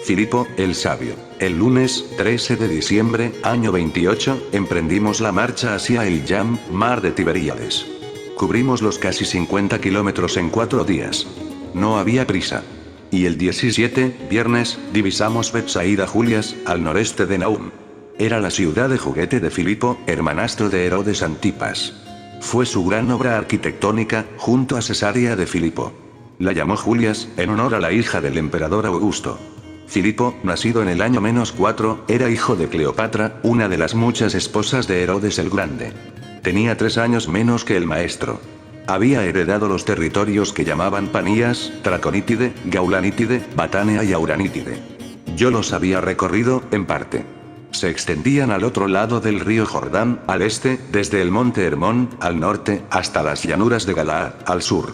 Filipo, el sabio. El lunes, 13 de diciembre, año 28, emprendimos la marcha hacia el Yam, mar de Tiberíades. Cubrimos los casi 50 kilómetros en 4 días. No había prisa. Y el 17, viernes, divisamos Betsaida Julias, al noreste de Naum. Era la ciudad de juguete de Filipo, hermanastro de Herodes Antipas. Fue su gran obra arquitectónica, junto a Cesarea de Filipo. La llamó Julias, en honor a la hija del emperador Augusto. Filipo, nacido en el año -4, era hijo de Cleopatra, una de las muchas esposas de Herodes el Grande. Tenía 3 años menos que el maestro. Había heredado los territorios que llamaban Panías, Traconítide, Gaulanítide, Batánea y Auranítide. Yo los había recorrido, en parte. Se extendían al otro lado del río Jordán, al este, desde el monte Hermón, al norte, hasta las llanuras de Galaad, al sur.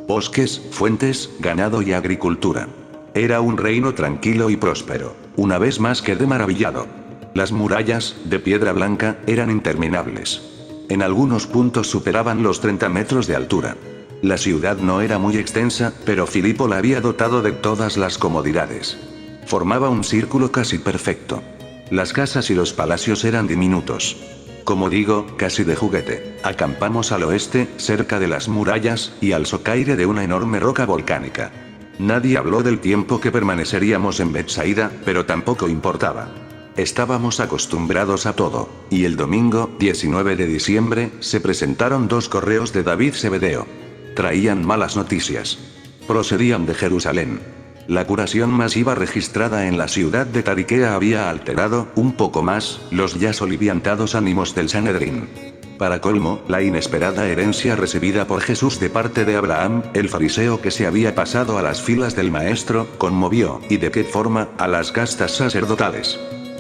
Bosques, fuentes, ganado y agricultura. Era un reino tranquilo y próspero. Una vez más quedé maravillado. Las murallas, de piedra blanca, eran interminables. En algunos puntos superaban los 30 metros de altura. La ciudad no era muy extensa, pero Filipo la había dotado de todas las comodidades. Formaba un círculo casi perfecto. Las casas y los palacios eran diminutos. Como digo, casi de juguete. Acampamos al oeste, cerca de las murallas, y al socaire de una enorme roca volcánica. Nadie habló del tiempo que permaneceríamos en Betsaida, pero tampoco importaba. Estábamos acostumbrados a todo, y el domingo, 19 de diciembre, se presentaron 2 correos de David Zebedeo. Traían malas noticias. Procedían de Jerusalén. La curación masiva registrada en la ciudad de Tariquea había alterado, un poco más, los ya soliviantados ánimos del Sanedrín. Para colmo, la inesperada herencia recibida por Jesús de parte de Abraham, el fariseo que se había pasado a las filas del maestro, conmovió, y de qué forma, a las castas sacerdotales.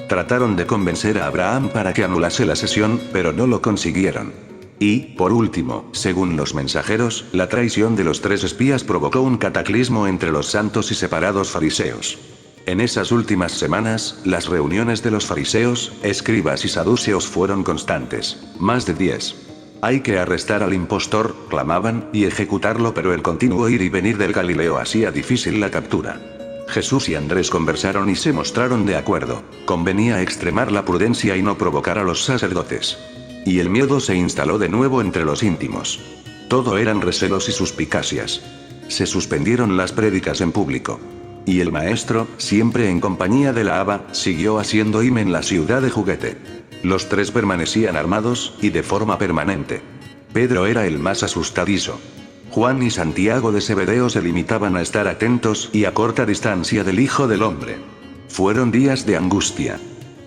Trataron de convencer a Abraham para que anulase la sesión, pero no lo consiguieron. Y, por último, según los mensajeros, la traición de los 3 espías provocó un cataclismo entre los santos y separados fariseos. En esas últimas semanas, las reuniones de los fariseos, escribas y saduceos fueron constantes, más de 10. Hay que arrestar al impostor, clamaban, y ejecutarlo, pero el continuo ir y venir del Galileo hacía difícil la captura. Jesús y Andrés conversaron y se mostraron de acuerdo. Convenía extremar la prudencia y no provocar a los sacerdotes. Y el miedo se instaló de nuevo entre los íntimos. Todo eran recelos y suspicacias. Se suspendieron las prédicas en público. Y el maestro, siempre en compañía de la Aba, siguió haciendo hime en la ciudad de juguete. Los 3 permanecían armados, y de forma permanente. Pedro era el más asustadizo. Juan y Santiago de Zebedeo se limitaban a estar atentos y a corta distancia del Hijo del Hombre. Fueron días de angustia.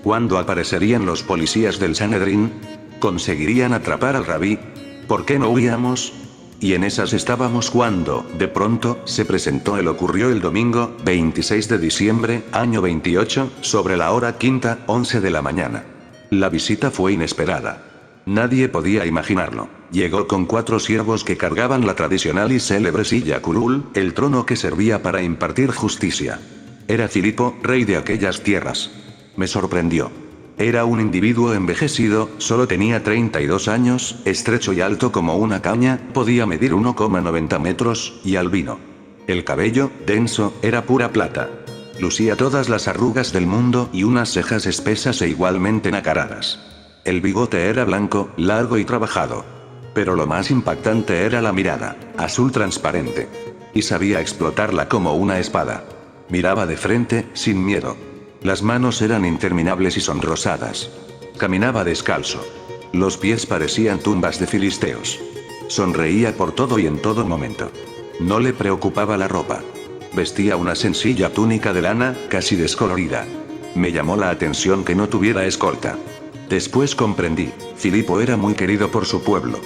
¿Cuándo aparecerían los policías del Sanedrín? ¿Conseguirían atrapar al rabí? ¿Por qué no huíamos? Y en esas estábamos cuando, de pronto, se presentó ocurrió el domingo, 26 de diciembre, año 28, sobre la hora quinta, 11 de la mañana. La visita fue inesperada. Nadie podía imaginarlo. Llegó con 4 siervos que cargaban la tradicional y célebre silla curul, el trono que servía para impartir justicia. Era Filipo, rey de aquellas tierras. Me sorprendió. Era un individuo envejecido, solo tenía 32 años, estrecho y alto como una caña, podía medir 1,90 metros, y albino. El cabello, denso, era pura plata. Lucía todas las arrugas del mundo y unas cejas espesas e igualmente nacaradas. El bigote era blanco, largo y trabajado. Pero lo más impactante era la mirada, azul transparente. Y sabía explotarla como una espada. Miraba de frente, sin miedo. Las manos eran interminables y sonrosadas. Caminaba descalzo. Los pies parecían tumbas de filisteos. Sonreía por todo y en todo momento. No le preocupaba la ropa. Vestía una sencilla túnica de lana, casi descolorida. Me llamó la atención que no tuviera escolta. Después comprendí, Filipo era muy querido por su pueblo.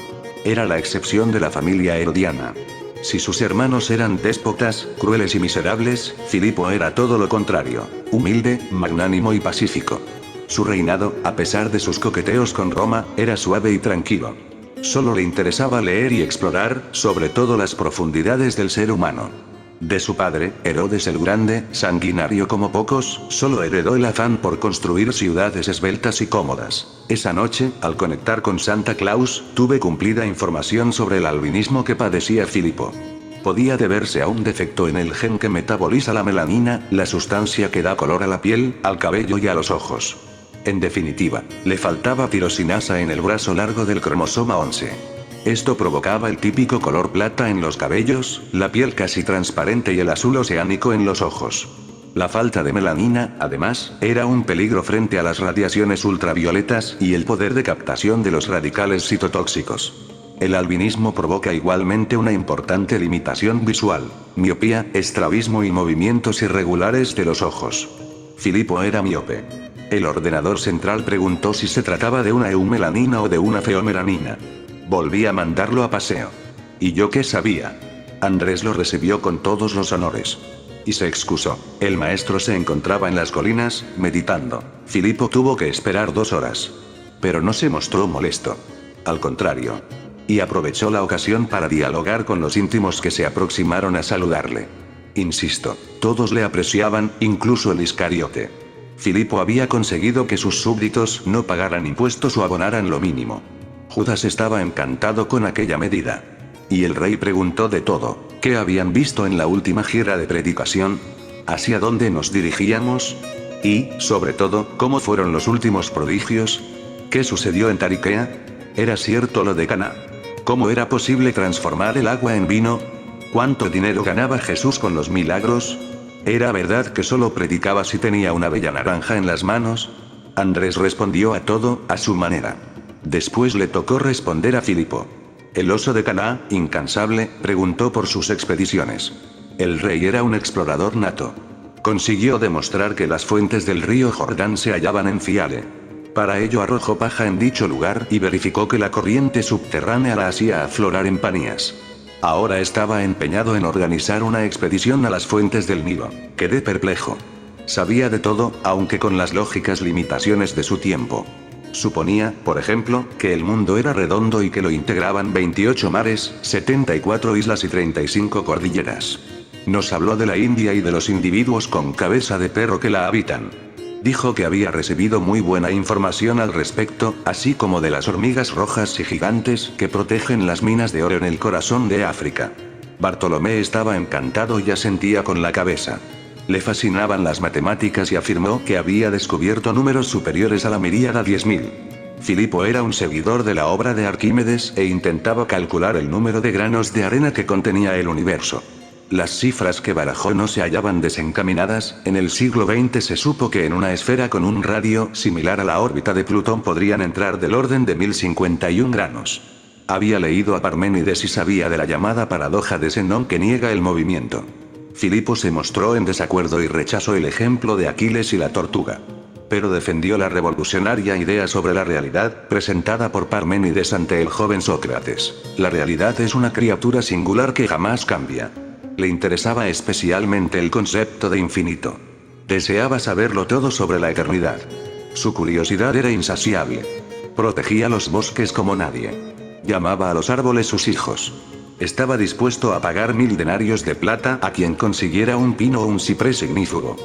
Era la excepción de la familia herodiana. Si sus hermanos eran déspotas, crueles y miserables, Filipo era todo lo contrario, humilde, magnánimo y pacífico. Su reinado, a pesar de sus coqueteos con Roma, era suave y tranquilo. Solo le interesaba leer y explorar, sobre todo las profundidades del ser humano. De su padre, Herodes el Grande, sanguinario como pocos, solo heredó el afán por construir ciudades esbeltas y cómodas. Esa noche, al conectar con Santa Claus, tuve cumplida información sobre el albinismo que padecía Filipo. podía deberse a un defecto en el gen que metaboliza la melanina, la sustancia que da color a la piel, al cabello y a los ojos. En definitiva, le faltaba tirosinasa en el brazo largo del cromosoma 11. Esto provocaba el típico color plata en los cabellos, la piel casi transparente y el azul oceánico en los ojos. La falta de melanina, además, era un peligro frente a las radiaciones ultravioletas y el poder de captación de los radicales citotóxicos. El albinismo provoca igualmente una importante limitación visual, miopía, estrabismo y movimientos irregulares de los ojos. Filipo era miope. El ordenador central preguntó si se trataba de una eumelanina o de una feomelanina. Volví a mandarlo a paseo. ¿Y yo qué sabía? Andrés lo recibió con todos los honores. Y se excusó. El maestro se encontraba en las colinas, meditando. Filipo tuvo que esperar 2 horas. Pero no se mostró molesto. Al contrario. Y aprovechó la ocasión para dialogar con los íntimos que se aproximaron a saludarle. Insisto, todos le apreciaban, incluso el Iscariote. Filipo había conseguido que sus súbditos no pagaran impuestos o abonaran lo mínimo. Judas estaba encantado con aquella medida. Y el rey preguntó de todo: ¿qué habían visto en la última gira de predicación? ¿Hacia dónde nos dirigíamos? Y, sobre todo, ¿cómo fueron los últimos prodigios? ¿Qué sucedió en Tariquea? ¿Era cierto lo de Caná? ¿Cómo era posible transformar el agua en vino? ¿Cuánto dinero ganaba Jesús con los milagros? ¿Era verdad que solo predicaba si tenía una bella naranja en las manos? Andrés respondió a todo, a su manera. Después le tocó responder a Filipo. El oso de Caná, incansable, preguntó por sus expediciones. El rey era un explorador nato. Consiguió demostrar que las fuentes del río Jordán se hallaban en Fiale. Para ello arrojó paja en dicho lugar y verificó que la corriente subterránea la hacía aflorar en Panías. Ahora estaba empeñado en organizar una expedición a las fuentes del Nilo. Quedé perplejo. Sabía de todo, aunque con las lógicas limitaciones de su tiempo. Suponía, por ejemplo, que el mundo era redondo y que lo integraban 28 mares, 74 islas y 35 cordilleras. Nos habló de la India y de los individuos con cabeza de perro que la habitan. Dijo que había recibido muy buena información al respecto, así como de las hormigas rojas y gigantes que protegen las minas de oro en el corazón de África. Bartolomé estaba encantado y asentía con la cabeza. Le fascinaban las matemáticas y afirmó que había descubierto números superiores a la miríada 10.000. Filipo era un seguidor de la obra de Arquímedes e intentaba calcular el número de granos de arena que contenía el universo. Las cifras que barajó no se hallaban desencaminadas. En el siglo XX se supo que en una esfera con un radio similar a la órbita de Plutón podrían entrar del orden de 1051 granos. Había leído a Parménides y sabía de la llamada paradoja de Zenón que niega el movimiento. Filipo se mostró en desacuerdo y rechazó el ejemplo de Aquiles y la tortuga. Pero defendió la revolucionaria idea sobre la realidad, presentada por Parménides ante el joven Sócrates. La realidad es una criatura singular que jamás cambia. Le interesaba especialmente el concepto de infinito. Deseaba saberlo todo sobre la eternidad. Su curiosidad era insaciable. Protegía los bosques como nadie. Llamaba a los árboles sus hijos. Estaba dispuesto a pagar 1000 denarios de plata a quien consiguiera un pino o un ciprés ignífugo.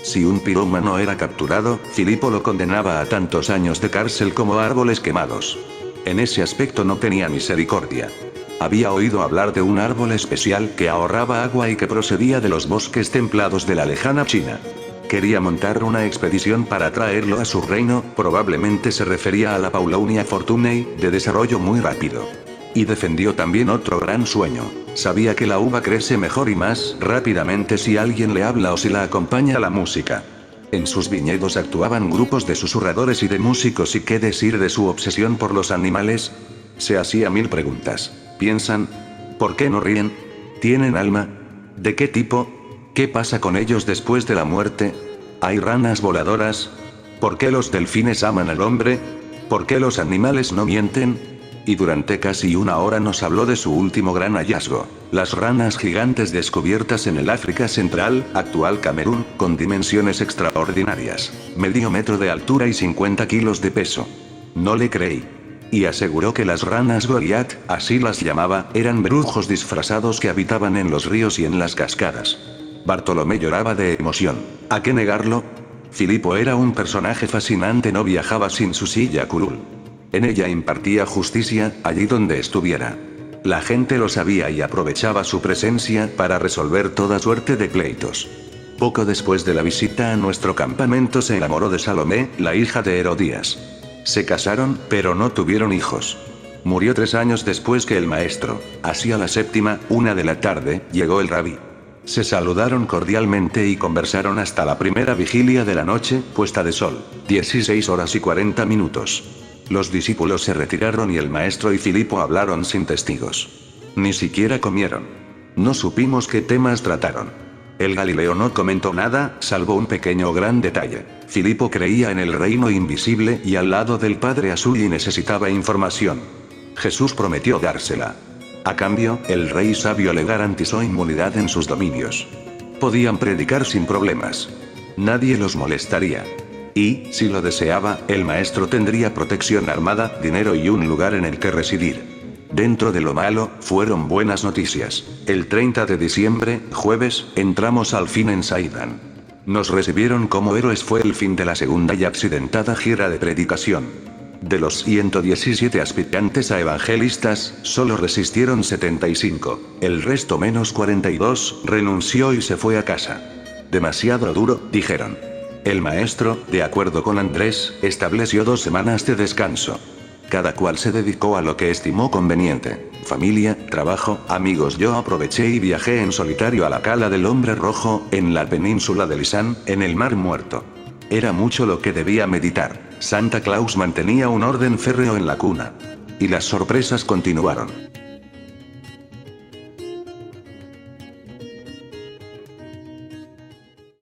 Si un pirómano era capturado, Filipo lo condenaba a tantos años de cárcel como a árboles quemados. En ese aspecto no tenía misericordia. Había oído hablar de un árbol especial que ahorraba agua y que procedía de los bosques templados de la lejana China. Quería montar una expedición para traerlo a su reino, probablemente se refería a la Paulownia Fortunei, de desarrollo muy rápido. Y defendió también otro gran sueño. Sabía que la uva crece mejor y más rápidamente si alguien le habla o si la acompaña la música. En sus viñedos actuaban grupos de susurradores y de músicos, y qué decir de su obsesión por los animales. Se hacía 1000 preguntas. ¿Piensan? ¿Por qué no ríen? ¿Tienen alma? ¿De qué tipo? ¿Qué pasa con ellos después de la muerte? ¿Hay ranas voladoras? ¿Por qué los delfines aman al hombre? ¿Por qué los animales no mienten? Y durante casi 1 hora nos habló de su último gran hallazgo: las ranas gigantes descubiertas en el África Central, actual Camerún, con dimensiones extraordinarias, medio metro de altura y 50 kilos de peso. No le creí. Y aseguró que las ranas Goliat, así las llamaba, eran brujos disfrazados que habitaban en los ríos y en las cascadas. Bartolomé lloraba de emoción. ¿A qué negarlo? Filipo era un personaje fascinante, no viajaba sin su silla curul. En ella impartía justicia, allí donde estuviera. La gente lo sabía y aprovechaba su presencia para resolver toda suerte de pleitos. Poco después de la visita a nuestro campamento se enamoró de Salomé, la hija de Herodías. Se casaron, pero no tuvieron hijos. Murió 3 años después que el maestro. Hacia la 7:01 de la tarde, llegó el rabí. Se saludaron cordialmente y conversaron hasta la primera vigilia de la noche, puesta de sol, 16 horas y 40 minutos. Los discípulos se retiraron y el maestro y Filipo hablaron sin testigos. Ni siquiera comieron. No supimos qué temas trataron. El Galileo no comentó nada, salvo un pequeño o gran detalle. Filipo creía en el reino invisible y al lado del Padre Azul y necesitaba información. Jesús prometió dársela. A cambio, el rey sabio le garantizó inmunidad en sus dominios. Podían predicar sin problemas. Nadie los molestaría. Y, si lo deseaba, el maestro tendría protección armada, dinero y un lugar en el que residir. Dentro de lo malo, fueron buenas noticias. El 30 de diciembre, jueves, entramos al fin en Saidán. Nos recibieron como héroes. Fue el fin de la segunda y accidentada gira de predicación. De los 117 aspirantes a evangelistas, solo resistieron 75, el resto menos 42, renunció y se fue a casa. Demasiado duro, dijeron. El maestro, de acuerdo con Andrés, estableció 2 semanas de descanso. Cada cual se dedicó a lo que estimó conveniente. Familia, trabajo, amigos. Yo aproveché y viajé en solitario a la cala del Hombre Rojo, en la península de Lisán, en el Mar Muerto. Era mucho lo que debía meditar. Santa Claus mantenía un orden férreo en la cuna. Y las sorpresas continuaron.